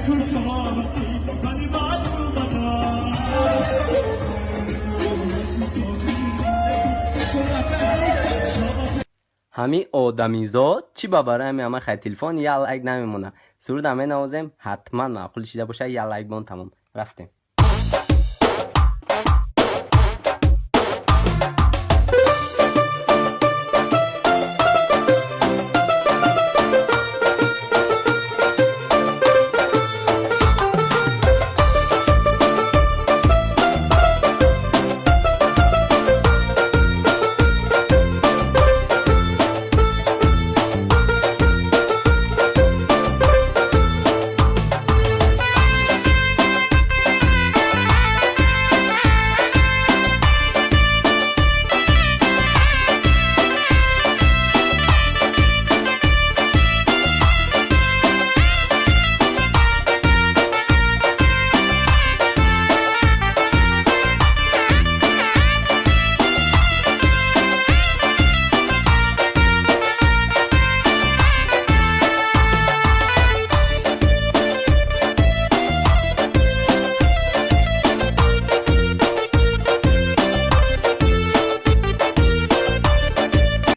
همین آدمیزاد چی ببره همه خیلی تلفن یه لایک نمیمونه. سرود همه نوازیم حتما معقول شده باشه. یه لایک بون تمام رفتیم.